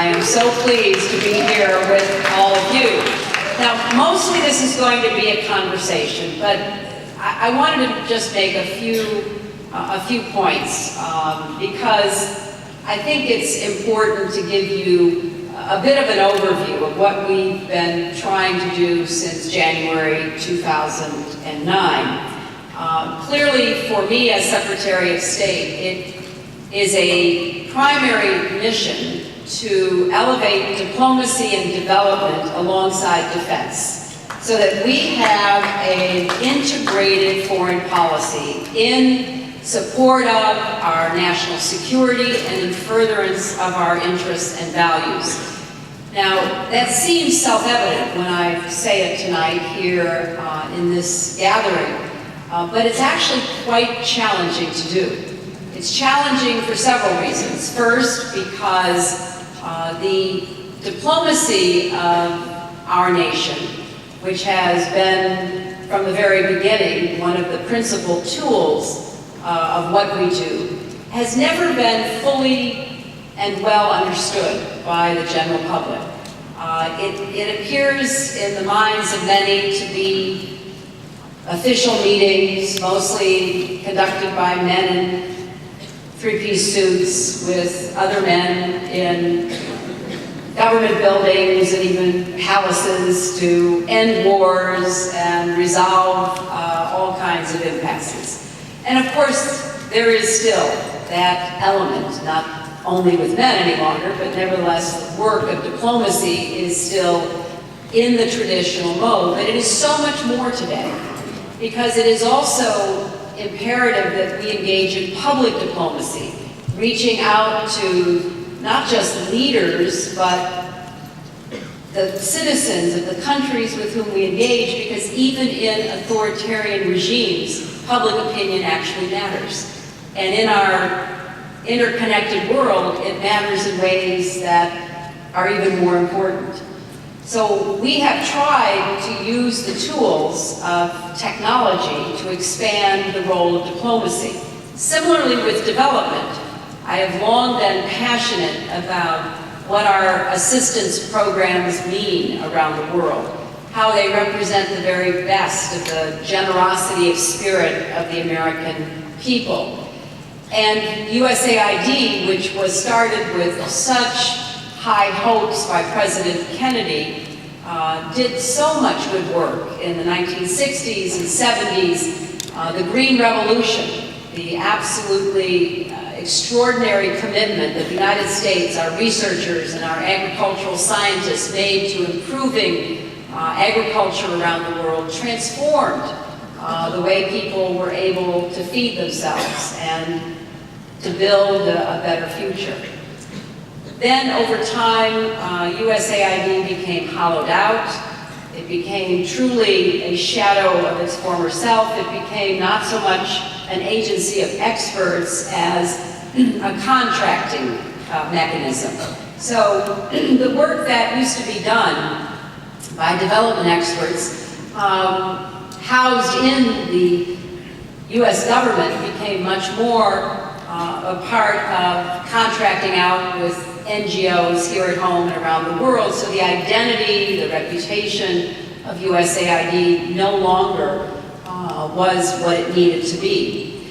I am so pleased to be here with all of you. Now, mostly this is going to be a conversation, but I wanted to just make a few points because I think it's important to give you a bit of an overview of what we've been trying to do since January 2009. Clearly, for me as Secretary of State, it is a primary mission to elevate diplomacy and development alongside defense, so that we have an integrated foreign policy in support of our national security and in furtherance of our interests and values. Now, that seems self-evident when I say it tonight here in this gathering, but it's actually quite challenging to do. It's challenging for several reasons. First, because the diplomacy of our nation, which has been from the very beginning one of the principal tools of what we do, has never been fully and well understood by the general public. It appears in the minds of many to be official meetings, mostly conducted by men in three-piece suits with other men in government buildings and even palaces to end wars and resolve all kinds of impasses. And of course, there is still that element, not only with men any longer, but nevertheless, the work of diplomacy is still in the traditional mode. But it is so much more today, because it is also imperative that we engage in public diplomacy, reaching out to not just leaders, but the citizens of the countries with whom we engage, because even in authoritarian regimes, public opinion actually matters. And in our interconnected world, it matters in ways that are even more important. So we have tried to use the tools of technology to expand the role of diplomacy. Similarly with development, I have long been passionate about what our assistance programs mean around the world, how they represent the very best of the generosity of spirit of the American people. And USAID, which was started with such high hopes by President Kennedy, did so much good work in the 1960s and 70s. The Green Revolution, the absolutely extraordinary commitment that the United States, our researchers and our agricultural scientists made to improving agriculture around the world, transformed the way people were able to feed themselves and to build a better future. Then, over time, USAID became hollowed out. It became truly a shadow of its former self. It became not so much an agency of experts as a contracting mechanism. So the work that used to be done by development experts housed in the US government became much more a part of contracting out with NGOs here at home and around the world. So the identity, the reputation of USAID no longer was what it needed to be.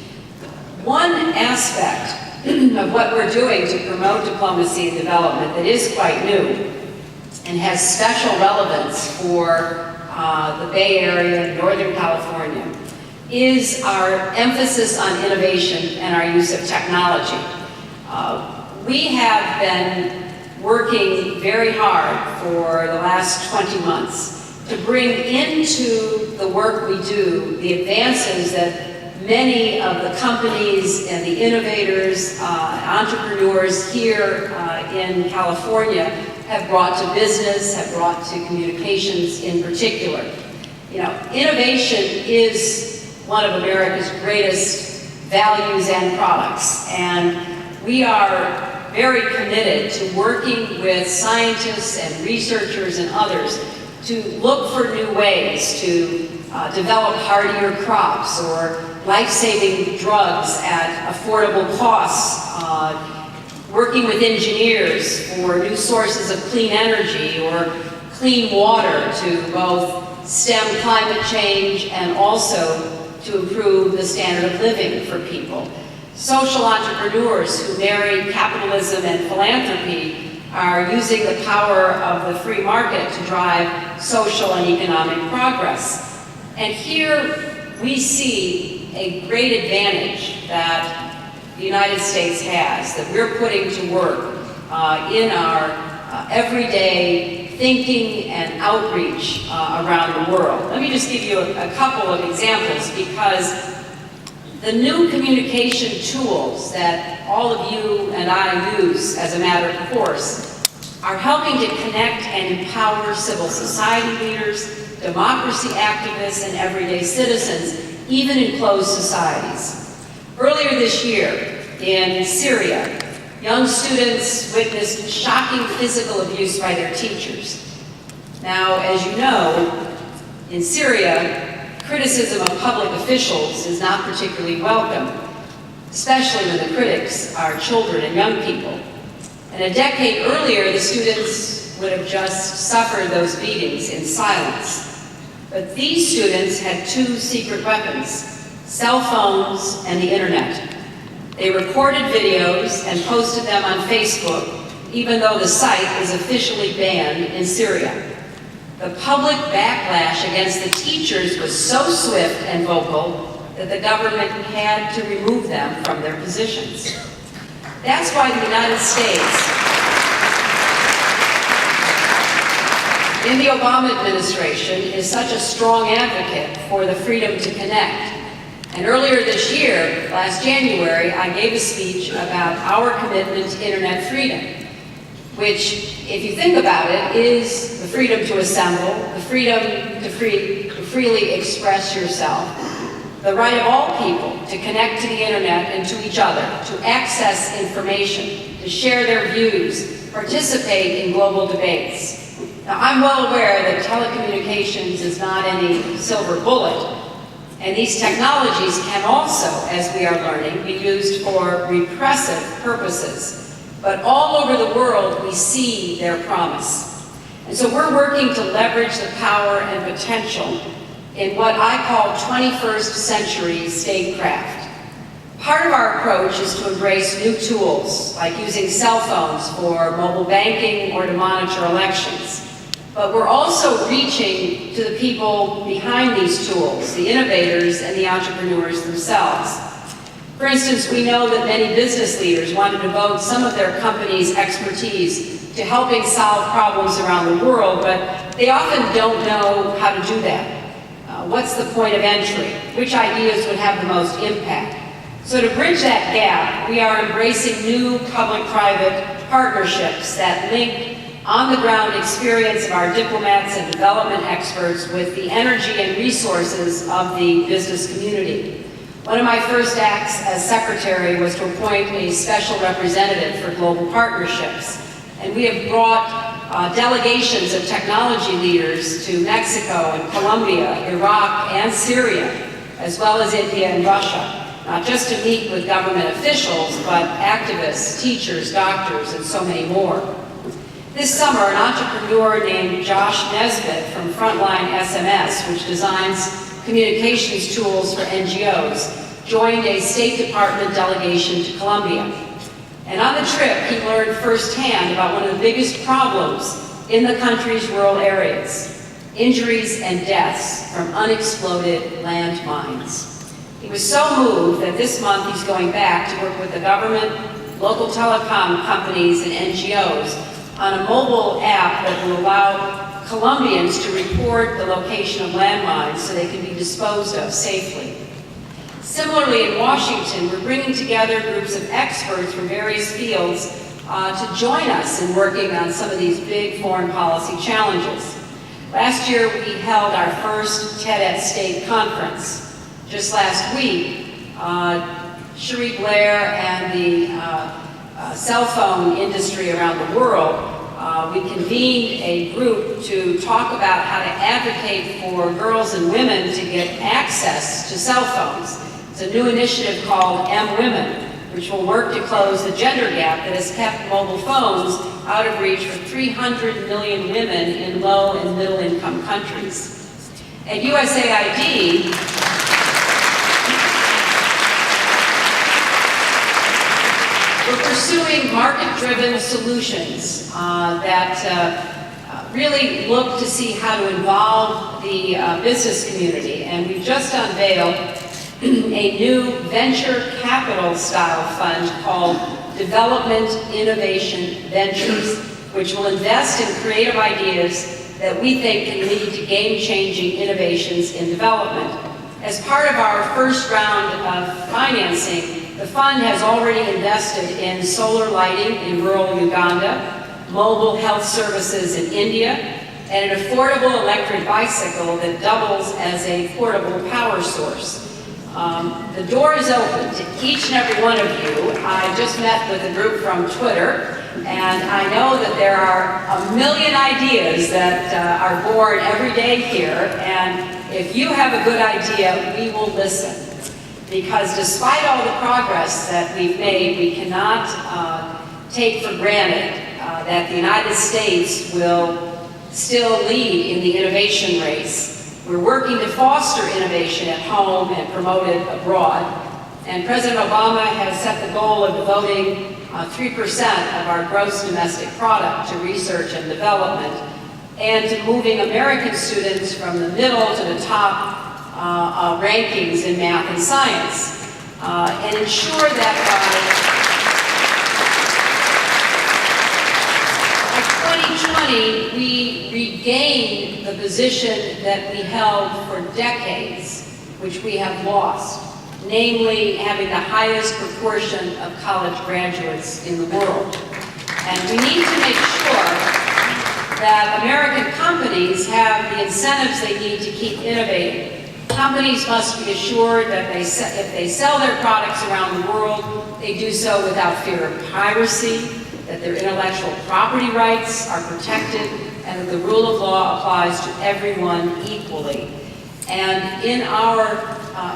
One aspect of what we're doing to promote diplomacy and development that is quite new and has special relevance for the Bay Area, Northern California, is our emphasis on innovation and our use of technology. We have been working very hard for the last 20 months to bring into the work we do the advances that many of the companies and the innovators, entrepreneurs here in California have brought to business, have brought to communications in particular. You know, innovation is one of America's greatest values and products, and we are very committed to working with scientists and researchers and others to look for new ways to develop hardier crops or life-saving drugs at affordable costs. working with engineers for new sources of clean energy or clean water to both stem climate change and also to improve the standard of living for people. Social entrepreneurs who marry capitalism and philanthropy are using the power of the free market to drive social and economic progress. And here we see a great advantage that the United States has, that we're putting to work in our everyday thinking and outreach around the world. Let me just give you a couple of examples, because the new communication tools that all of you and I use as a matter of course are helping to connect and empower civil society leaders, democracy activists, and everyday citizens, even in closed societies. Earlier this year, in Syria, young students witnessed shocking physical abuse by their teachers. Now, as you know, in Syria, criticism of public officials is not particularly welcome, especially when the critics are children and young people. And a decade earlier, the students would have just suffered those beatings in silence. But these students had two secret weapons: cell phones and the internet. They recorded videos and posted them on Facebook, even though the site is officially banned in Syria. The public backlash against the teachers was so swift and vocal that the government had to remove them from their positions. That's why the United States, in the Obama administration, is such a strong advocate for the freedom to connect. And earlier this year, last January, I gave a speech about our commitment to internet freedom, which, if you think about it, is the freedom to assemble, the freedom to freely express yourself, the right of all people to connect to the internet and to each other, to access information, to share their views, participate in global debates. Now, I'm well aware that telecommunications is not any silver bullet, and these technologies can also, as we are learning, be used for repressive purposes. But all over the world, we see their promise. And so we're working to leverage the power and potential in what I call 21st century statecraft. Part of our approach is to embrace new tools, like using cell phones for mobile banking or to monitor elections. But we're also reaching to the people behind these tools, the innovators and the entrepreneurs themselves. For instance, we know that many business leaders want to devote some of their company's expertise to helping solve problems around the world, but they often don't know how to do that. What's the point of entry? Which ideas would have the most impact? So to bridge that gap, we are embracing new public-private partnerships that link on-the-ground experience of our diplomats and development experts with the energy and resources of the business community. One of my first acts as secretary was to appoint a special representative for global partnerships. And we have brought delegations of technology leaders to Mexico and Colombia, Iraq, and Syria, as well as India and Russia, not just to meet with government officials, but activists, teachers, doctors, and so many more. This summer, an entrepreneur named Josh Nesbitt from Frontline SMS, which designs communications tools for NGOs, joined a State Department delegation to Colombia. And on the trip, he learned firsthand about one of the biggest problems in the country's rural areas: injuries and deaths from unexploded landmines. He was so moved that this month he's going back to work with the government, local telecom companies, and NGOs on a mobile app that will allow Colombians to report the location of landmines so they can be disposed of safely. Similarly, in Washington, we're bringing together groups of experts from various fields to join us in working on some of these big foreign policy challenges. Last year, we held our first TED at State conference. Just last week, Cherie Blair and the cell phone industry around the world, we convened a group to talk about how to advocate for girls and women to get access to cell phones. It's a new initiative called M Women, which will work to close the gender gap that has kept mobile phones out of reach for 300 million women in low and middle income countries. At USAID, we're pursuing market-driven solutions that really look to see how to involve the business community. And we've just unveiled a new venture capital style fund called Development Innovation Ventures, which will invest in creative ideas that we think can lead to game-changing innovations in development. As part of our first round of financing, the fund has already invested in solar lighting in rural Uganda, mobile health services in India, and an affordable electric bicycle that doubles as a portable power source. The door is open to each and every one of you. I just met with a group from Twitter, and I know that there are a million ideas that are born every day here, and if you have a good idea, we will listen. Because despite all the progress that we've made, we cannot take for granted that the United States will still lead in the innovation race. We're working to foster innovation at home and promote it abroad. And President Obama has set the goal of devoting 3% of our gross domestic product to research and development, and to moving American students from the middle to the top rankings in math and science, and ensure that by 2020 we regain the position that we held for decades, which we have lost, namely having the highest proportion of college graduates in the world. And we need to make sure that American companies have the incentives they need to keep innovating. Companies must be assured that if they sell their products around the world, they do so without fear of piracy, that their intellectual property rights are protected, and that the rule of law applies to everyone equally. And in our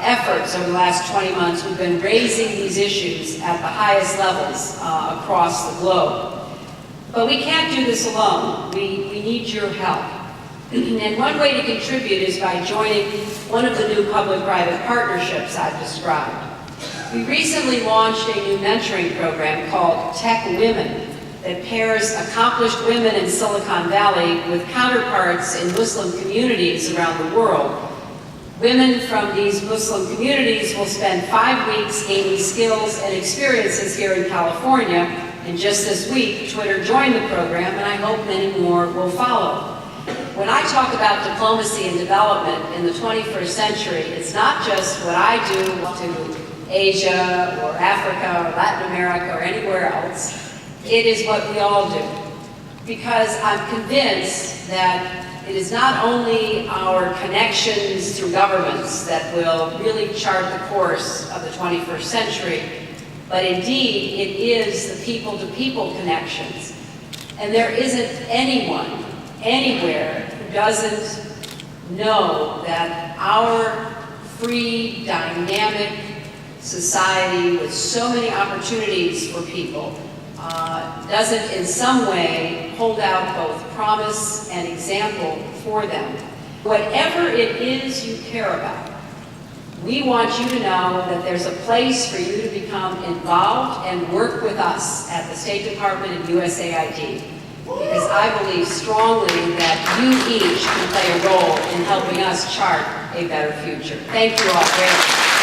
efforts over the last 20 months, we've been raising these issues at the highest levels across the globe. But we can't do this alone. We need your help. And one way to contribute is by joining one of the new public-private partnerships I've described. We recently launched a new mentoring program called Tech Women that pairs accomplished women in Silicon Valley with counterparts in Muslim communities around the world. Women from these Muslim communities will spend 5 weeks gaining skills and experiences here in California, and just this week, Twitter joined the program, and I hope many more will follow. When I talk about diplomacy and development in the 21st century, it's not just what I do to Asia or Africa or Latin America or anywhere else. It is what we all do. Because I'm convinced that it is not only our connections through governments that will really chart the course of the 21st century, but indeed it is the people-to-people connections. And there isn't anyone, anywhere, who doesn't know that our free, dynamic society with so many opportunities for people doesn't in some way hold out both promise and example for them. Whatever it is you care about, we want you to know that there's a place for you to become involved and work with us at the State Department and USAID. Because I believe strongly that you each can play a role in helping us chart a better future. Thank you all very much.